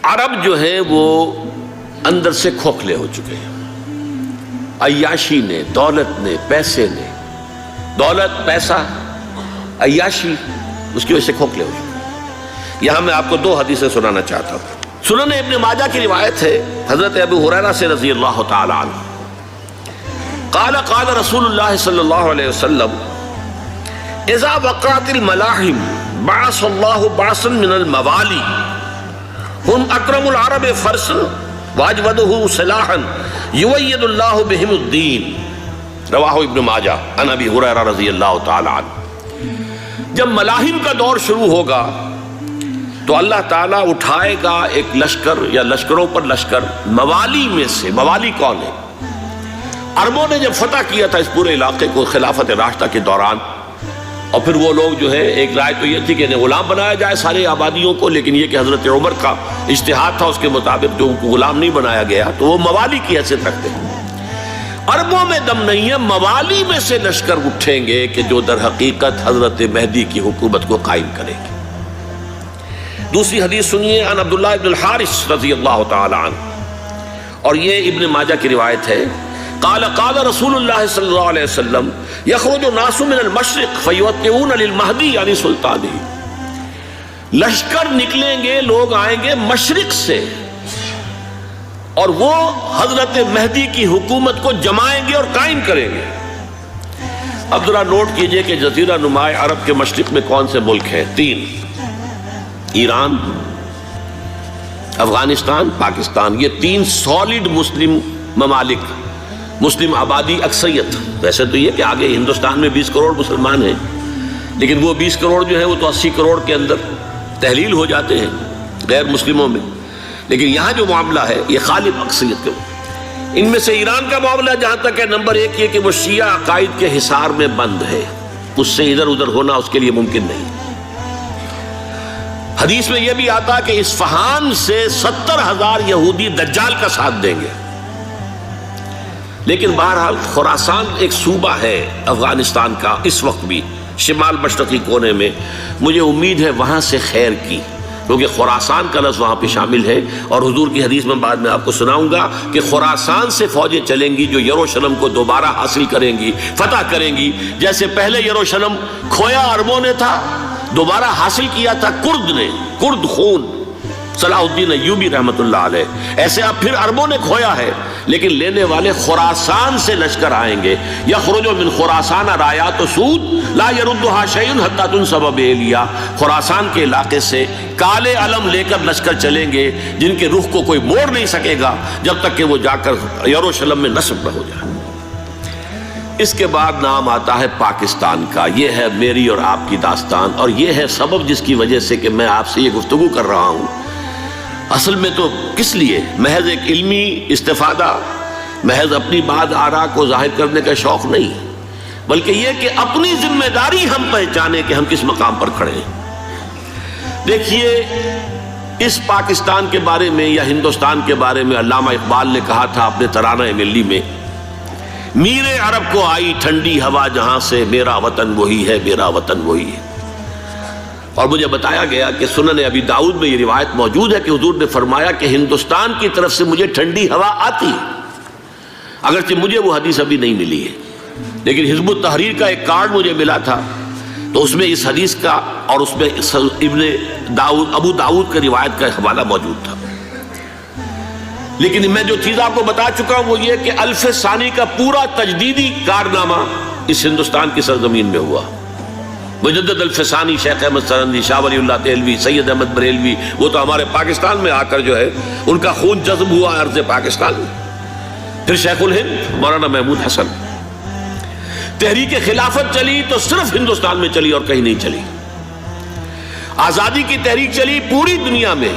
عرب جو ہیں وہ اندر سے کھوکھلے ہو چکے ہیں، عیاشی نے، دولت نے، پیسے نے، دولت، پیسہ، عیاشی، اس کی وجہ سے کھوکھلے ہو چکے ہیں۔ یہاں میں آپ کو دو حدیثیں سنانا چاہتا ہوں۔ سنن ابن ماجہ کی روایت ہے حضرت ابو ہریرہ سے رضی اللہ تعالی عنہ، قال قال رسول اللہ صلی اللہ علیہ وسلم اذا وقعت الملاحم بعث اللہ بعثا من الموالی ہم اکرم العرب فرسا واجودہ سلاحا یوید اللہ بہم الدین، رواہ ابن ماجہ عن ابی ہریرہ رضی اللہ تعالی عنہ۔ جب ملاحم کا دور شروع ہوگا تو اللہ تعالیٰ اٹھائے گا ایک لشکر یا لشکروں پر لشکر موالی میں سے۔ موالی کون ہے؟ عربوں نے جب فتح کیا تھا اس پورے علاقے کو خلافت راشدہ کے دوران، اور پھر وہ لوگ جو ہے، ایک رائے تو یہ تھی کہ انہیں غلام بنایا جائے سارے آبادیوں کو، لیکن یہ کہ حضرت عمر کا اجتہاد تھا، اس کے مطابق جو ان کو غلام نہیں بنایا گیا تو وہ موالی کی حیثیت رکھتے ہیں۔ عربوں میں دم نہیں ہے، موالی میں سے لشکر اٹھیں گے کہ جو در حقیقت حضرت مہدی کی حکومت کو قائم کریں گے۔ دوسری حدیث سنیے، عن عبداللہ ابن الحارث رضی اللہ تعالی عنہ، اور یہ ابن ماجہ کی روایت ہے، قال قال رسول اللہ صلی اللہ علیہ وسلم یخرج الناس من المشرق فیوطئون للمہدی یعنی سلطانی، لشکر نکلیں گے، لوگ آئیں گے مشرق سے اور وہ حضرت مہدی کی حکومت کو جمائیں گے اور قائم کریں گے۔ اب ذرا نوٹ کیجئے کہ جزیرہ نما عرب کے مشرق میں کون سے ملک ہیں؟ تین، ایران، افغانستان، پاکستان، یہ تین سالڈ مسلم ممالک، مسلم آبادی اکثریت۔ ویسے تو یہ کہ آگے ہندوستان میں 20 کروڑ مسلمان ہیں، لیکن وہ 20 کروڑ جو ہے وہ تو 80 کروڑ کے اندر تحلیل ہو جاتے ہیں غیر مسلموں میں، لیکن یہاں جو معاملہ ہے یہ غالب اکثریت کے۔ ان میں سے ایران کا معاملہ جہاں تک ہے، نمبر ایک یہ کہ وہ شیعہ عقائد کے حصار میں بند ہے، اس سے ادھر ادھر ہونا اس کے لیے ممکن نہیں۔ حدیث میں یہ بھی آتا کہ اصفہان سے 70,000 یہودی دجال کا ساتھ دیں گے، لیکن بہرحال خراسان ایک صوبہ ہے افغانستان کا اس وقت بھی شمال مشرقی کونے میں، مجھے امید ہے وہاں سے خیر کی، کیونکہ خراسان کا لفظ وہاں پہ شامل ہے، اور حضور کی حدیث میں بعد میں آپ کو سناؤں گا کہ خراسان سے فوجیں چلیں گی جو یروشلم کو دوبارہ حاصل کریں گی، فتح کریں گی، جیسے پہلے یروشلم کھویا عربوں نے تھا، دوبارہ حاصل کیا تھا کرد نے، کرد خون صلاح الدین ایوبی رحمت اللہ علیہ، ایسے اب پھر عربوں نے کھویا ہے، لیکن لینے والے خراسان سے لشکر آئیں گے۔ یخرج من خراسان رایات سود لا یردها شیء حتی تنصب بإیلیا، خراسان کے علاقے سے کالے علم لے کر لشکر چلیں گے جن کے رخ کو کوئی موڑ نہیں سکے گا جب تک کہ وہ جا کر یروشلم میں نصب نہ ہو جائے۔ اس کے بعد نام آتا ہے پاکستان کا۔ یہ ہے میری اور آپ کی داستان، اور یہ ہے سبب جس کی وجہ سے کہ میں آپ سے یہ گفتگو کر رہا ہوں۔ اصل میں تو کس لیے؟ محض ایک علمی استفادہ، محض اپنی بات آراء کو ظاہر کرنے کا شوق نہیں، بلکہ یہ کہ اپنی ذمہ داری ہم پہچانے کہ ہم کس مقام پر کھڑے ہیں۔ دیکھیے، اس پاکستان کے بارے میں یا ہندوستان کے بارے میں علامہ اقبال نے کہا تھا اپنے ترانہ ملی میں، میرے عرب کو آئی ٹھنڈی ہوا جہاں سے، میرا وطن وہی ہے، میرا وطن وہی ہے۔ اور مجھے بتایا گیا کہ سنن ابی داؤد میں یہ روایت موجود ہے کہ حضور نے فرمایا کہ ہندوستان کی طرف سے مجھے ٹھنڈی ہوا آتی ہے، اگرچہ مجھے وہ حدیث ابھی نہیں ملی ہے، لیکن حزب التحریر کا ایک کارڈ مجھے ملا تھا، تو اس میں اس حدیث کا اور اس میں ابو داؤد کا روایت کا حوالہ موجود تھا۔ لیکن میں جو چیز آپ کو بتا چکا ہوں وہ یہ کہ الف ثانی کا پورا تجدیدی کارنامہ اس ہندوستان کی سرزمین میں ہوا۔ مجدد الف ثانی شیخ احمد سرندی، شاہ ولی اللہ دہلوی، سید احمد بریلوی، وہ تو ہمارے پاکستان میں آ کر جو ہے ان کا خون جذب ہوا ارض پاکستان میں۔ پھر شیخ الہند مولانا محمود حسن۔ تحریک خلافت چلی تو صرف ہندوستان میں چلی اور کہیں نہیں چلی۔ آزادی کی تحریک چلی پوری دنیا میں،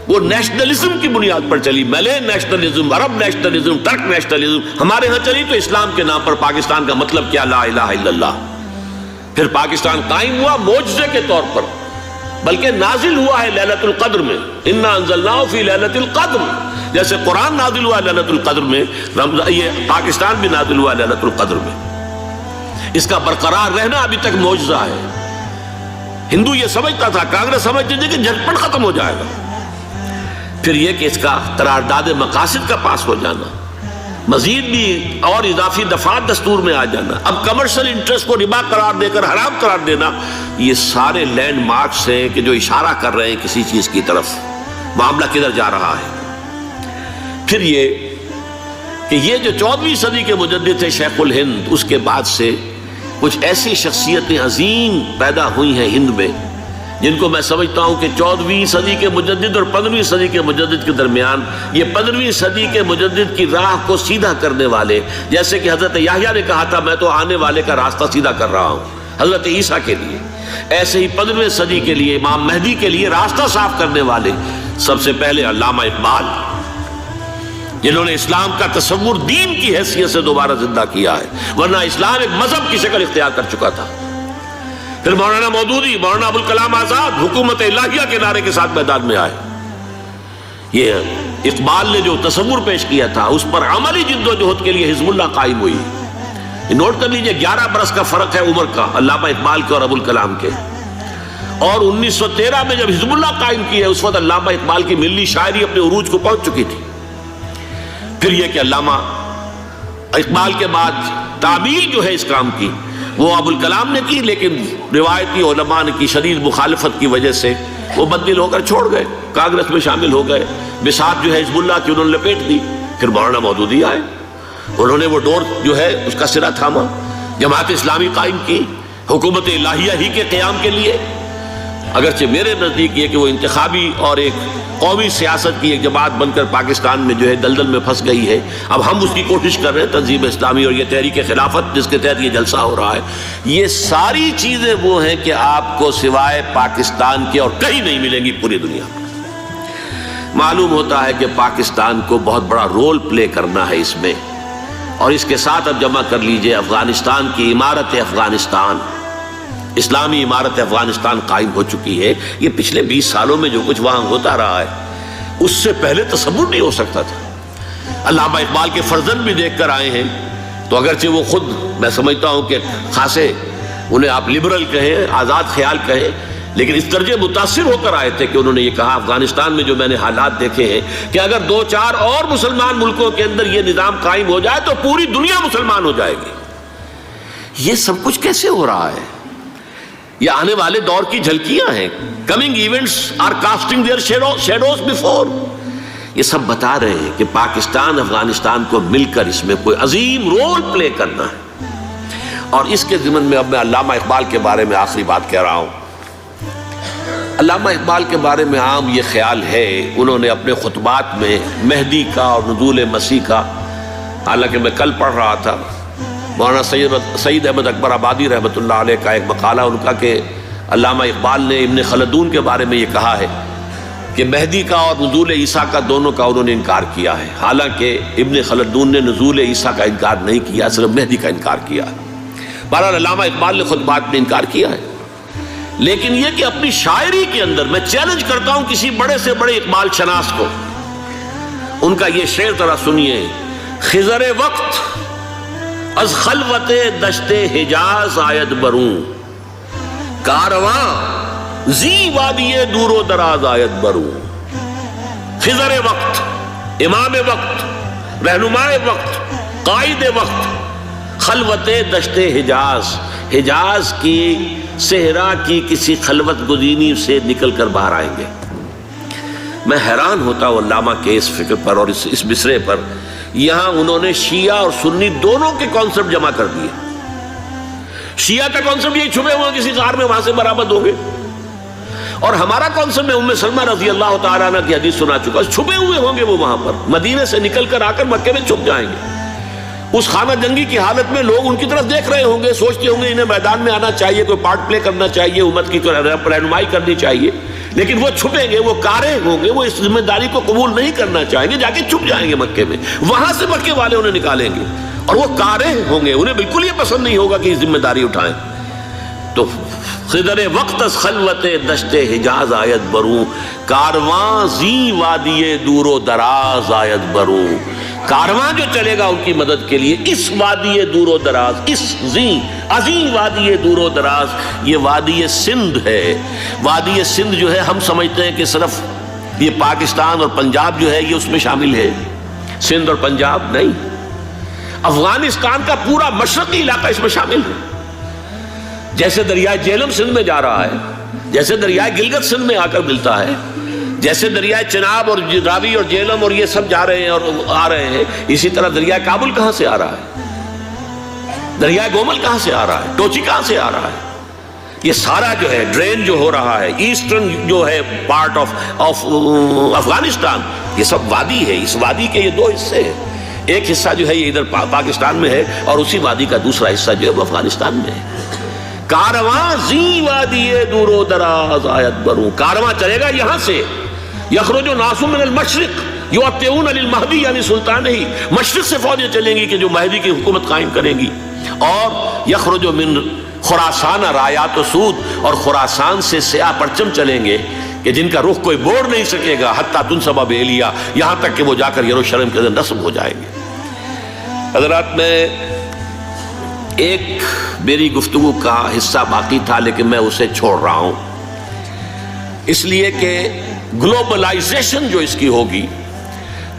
وہ نیشنلزم کی بنیاد پر چلی، ملے نیشنلزم، عرب نیشنلزم، ترک نیشنلزم۔ ہمارے ہاں چلی تو اسلام کے نام پر پاکستان کا مطلب کیا؟ لا الہ الا اللہ۔ پھر پاکستان قائم ہوا معجزے کے طور پر، بلکہ نازل ہوا ہے لیلۃ القدر میں، انا انزلناہ فی لیلۃ القدر، جیسے قرآن نازل ہوا لیلۃ القدر میں، یہ پاکستان بھی نازل ہوا لیلۃ القدر میں۔ اس کا برقرار رہنا ابھی تک معجزہ ہے۔ ہندو یہ سمجھتا تھا، کانگریس سمجھتی تھی کہ جھٹپٹ ختم ہو جائے گا، پھر یہ کہ اس کا قرارداد مقاصد کا پاس ہو جانا، مزید بھی اور اضافی دفعات دستور میں آ جانا، اب کمرشل انٹرسٹ کو ربا قرار دے کر حرام قرار دینا، یہ سارے لینڈ مارکس ہیں کہ جو اشارہ کر رہے ہیں کسی چیز کی طرف، معاملہ کدھر جا رہا ہے۔ پھر یہ کہ یہ جو 14ویں صدی کے مجدد تھے شیخ الہند، اس کے بعد سے کچھ ایسی شخصیتیں عظیم پیدا ہوئی ہیں ہند میں، جن کو میں سمجھتا ہوں کہ 14ویں صدی کے مجدد اور 15ویں صدی کے مجدد کے درمیان یہ 15ویں صدی کے مجدد کی راہ کو سیدھا کرنے والے، جیسے کہ حضرت یحییٰ نے کہا تھا میں تو آنے والے کا راستہ سیدھا کر رہا ہوں حضرت عیسیٰ کے لیے، ایسے ہی 15ویں صدی کے لیے امام مہدی کے لیے راستہ صاف کرنے والے سب سے پہلے علامہ اقبال، جنہوں نے اسلام کا تصور دین کی حیثیت سے دوبارہ زندہ کیا ہے، ورنہ اسلام ایک مذہب کی شکل اختیار کر چکا تھا۔ پھر مولانا مودودی، مولانا ابوالکلام آزاد حکومت الہیہ کے نعرے کے ساتھ میدان میں آئے۔ یہ اقبال نے جو تصور پیش کیا تھا اس پر عملی جد و جہد کے لیے حزب اللہ قائم ہوئی۔ نوٹ کر لیجئے 11 برس کا فرق ہے عمر کا علامہ اقبال کے اور ابوالکلام کے، اور 1913 میں جب حزب اللہ قائم کی ہے اس وقت علامہ اقبال کی ملی شاعری اپنے عروج کو پہنچ چکی تھی۔ پھر یہ کہ علامہ اقبال کے بعد تعمیل جو ہے اس کام کی وہ ابوالکلام نے کی، لیکن روایتی علماء کی شدید مخالفت کی وجہ سے وہ بددل ہو کر چھوڑ گئے، کانگریس میں شامل ہو گئے، بساط جو ہے حزب اللہ کی انہوں نے لپیٹ دی۔ پھر مولانا مودودی آئے، انہوں نے وہ ڈور جو ہے اس کا سرا تھاما، جماعت اسلامی قائم کی حکومت الہیہ ہی کے قیام کے لیے، اگرچہ میرے نزدیک یہ کہ وہ انتخابی اور ایک قومی سیاست کی ایک جماعت بن کر پاکستان میں جو ہے دلدل میں پھنس گئی ہے۔ اب ہم اس کی کوشش کر رہے ہیں، تنظیم اسلامی اور یہ تحریک خلافت جس کے تحت یہ جلسہ ہو رہا ہے، یہ ساری چیزیں وہ ہیں کہ آپ کو سوائے پاکستان کے اور کہیں نہیں ملیں گی پوری دنیا میں۔ معلوم ہوتا ہے کہ پاکستان کو بہت بڑا رول پلے کرنا ہے اس میں، اور اس کے ساتھ اب جمع کر لیجئے افغانستان کی عمارت افغانستان، اسلامی عمارت افغانستان قائم ہو چکی ہے۔ یہ پچھلے 20 سالوں میں جو کچھ وہاں ہوتا رہا ہے اس سے پہلے تصور نہیں ہو سکتا تھا۔ علامہ اقبال کے فرزند بھی دیکھ کر آئے ہیں، تو اگرچہ وہ خود میں سمجھتا ہوں کہ خاصے انہیں آپ لبرل کہیں، آزاد خیال کہیں، لیکن اس درجے متاثر ہو کر آئے تھے کہ انہوں نے یہ کہا افغانستان میں جو میں نے حالات دیکھے ہیں کہ اگر 2-4 اور مسلمان ملکوں کے اندر یہ نظام قائم ہو جائے تو پوری دنیا مسلمان ہو جائے گی۔ یہ سب کچھ کیسے ہو رہا ہے؟ یہ آنے والے دور کی جھلکیاں ہیں۔ Coming events are casting their shadows before. یہ سب بتا رہے ہیں کہ پاکستان افغانستان کو مل کر اس میں کوئی عظیم رول پلے کرنا ہے، اور اس کے ضمن میں اب میں علامہ اقبال کے بارے میں آخری بات کہہ رہا ہوں۔ علامہ اقبال کے بارے میں عام یہ خیال ہے، انہوں نے اپنے خطبات میں مہدی کا اور نزول مسیح کا، حالانکہ میں کل پڑھ رہا تھا مولانا سید احمد اکبر آبادی رحمۃ اللہ علیہ کا ایک مقالہ ان کا کہ علامہ اقبال نے ابن خلدون کے بارے میں یہ کہا ہے کہ مہدی کا اور نزول عیسیٰ کا دونوں کا انہوں نے انکار کیا ہے، حالانکہ ابن خلدون نے نزول عیسیٰ کا انکار نہیں کیا، صرف مہدی کا انکار کیا ہے۔ بہرحال علامہ اقبال نے خطبات میں انکار کیا ہے، لیکن یہ کہ اپنی شاعری کے اندر میں چیلنج کرتا ہوں کسی بڑے سے بڑے اقبال شناس کو، ان کا یہ شعر ذرا سنیے: خضر وقت از خلوت دشت حجاز آید بروں، کارواں زی وادی دور و دراز آید بروں۔ خضر وقت، امام وقت، رہنمائے وقت، قائد وقت، خلوت دشت حجاز، حجاز کی صحرا کی کسی خلوت گزینی سے نکل کر باہر آئیں گے۔ میں حیران ہوتا ہوں علامہ کے اس فکر پر اور اس مصرے پر۔ یہاں انہوں نے شیعہ اور سنی دونوں کے کانسیپٹ جمع کر دیے۔ شیعہ کا کانسیپٹ یہ چھپے ہوئے کسی غار میں وہاں سے برآمد ہوں گے، اور ہمارا کانسیپٹ میں ام سلمہ رضی اللہ تعالیٰ عنہ کی حدیث سنا چکا، چھپے ہوئے ہوں گے وہ وہاں پر، مدینے سے نکل کر آ کر مکے میں چھپ جائیں گے۔ اس خانہ جنگی کی حالت میں لوگ ان کی طرف دیکھ رہے ہوں گے، سوچتے ہوں گے انہیں میدان میں آنا چاہیے، کوئی پارٹ پلے کرنا چاہیے، امت کی رہنمائی کرنی چاہیے، لیکن وہ چھپیں گے، وہ کارے ہوں گے، وہ اس ذمہ داری کو قبول نہیں کرنا چاہیں گے، جا کے چھپ جائیں گے مکے میں، وہاں سے مکے والے انہیں نکالیں گے، اور وہ کارے ہوں گے، انہیں بالکل یہ پسند نہیں ہوگا کہ یہ ذمہ داری اٹھائیں۔ تو خضر وقت از خلوت دشت حجاز آیت بروں، کارواں زی وادی دور و دراز آیت بروں۔ کارواں جو چلے گا ان کی مدد کے لیے اس وادی دور و دراز، اس عظیم وادی دور و دراز، یہ وادی سندھ ہے۔ وادی سندھ جو ہے ہم سمجھتے ہیں کہ صرف یہ پاکستان اور پنجاب جو ہے یہ اس میں شامل ہے، سندھ اور پنجاب نہیں، افغانستان کا پورا مشرقی علاقہ اس میں شامل ہے۔ جیسے دریائے جہلم سندھ میں جا رہا ہے، جیسے دریائے گلگت سندھ میں آ کر ملتا ہے، جیسے دریائے چناب اور راوی اور جہلم اور یہ سب جا رہے ہیں اور آ رہے ہیں، اسی طرح دریائے کابل کہاں سے آ رہا ہے، دریائے گومل کہاں سے آ رہا ہے، ٹوچی کہاں سے آ رہا ہے، یہ سارا جو ہے ڈرین جو ہو رہا ہے ایسٹرن جو ہے پارٹ آف افغانستان، یہ سب وادی ہے۔ اس وادی کے یہ دو حصے ہیں، ایک حصہ جو ہے یہ ادھر پاکستان میں ہے اور اسی وادی کا دوسرا حصہ جو ہے وہ افغانستان میں ہے۔ کارواں زی وادی دور و دراز آیت بروں، کارواں چلے گا یہاں سے، یخرج ناس من المشرق یؤتون للمہدی یعنی سلطان ہی، مشرق سے فوجیں چلیں گی کہ جو مہدی کی حکومت قائم کریں گی، اور یخرج من خراسان رایات و سود، اور خراسان سے سیاہ پرچم چلیں گے کہ جن کا رخ کوئی موڑ نہیں سکے گا، حتیٰ تنصب بإیلیا، یہاں تک کہ وہ جا کر یروشلم کے اندر نصب ہو جائیں گے۔ حضرات، میں ایک میری گفتگو کا حصہ باقی تھا لیکن میں اسے چھوڑ رہا ہوں، اس لیے کہ گلوبلائزیشن جو اس کی ہوگی،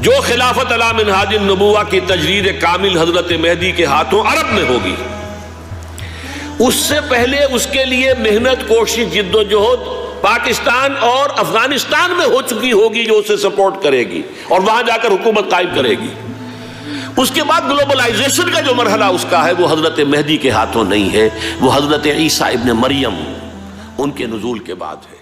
جو خلافت علی منہاج النبوہ کی تجرید کامل حضرت مہدی کے ہاتھوں عرب میں ہوگی، اس سے پہلے اس کے لیے محنت، کوشش، جد و جہد پاکستان اور افغانستان میں ہو چکی ہوگی جو اسے سپورٹ کرے گی اور وہاں جا کر حکومت قائم کرے گی۔ اس کے بعد گلوبلائزیشن کا جو مرحلہ اس کا ہے وہ حضرت مہدی کے ہاتھوں نہیں ہے، وہ حضرت عیسیٰ ابن مریم ان کے نزول کے بعد ہے۔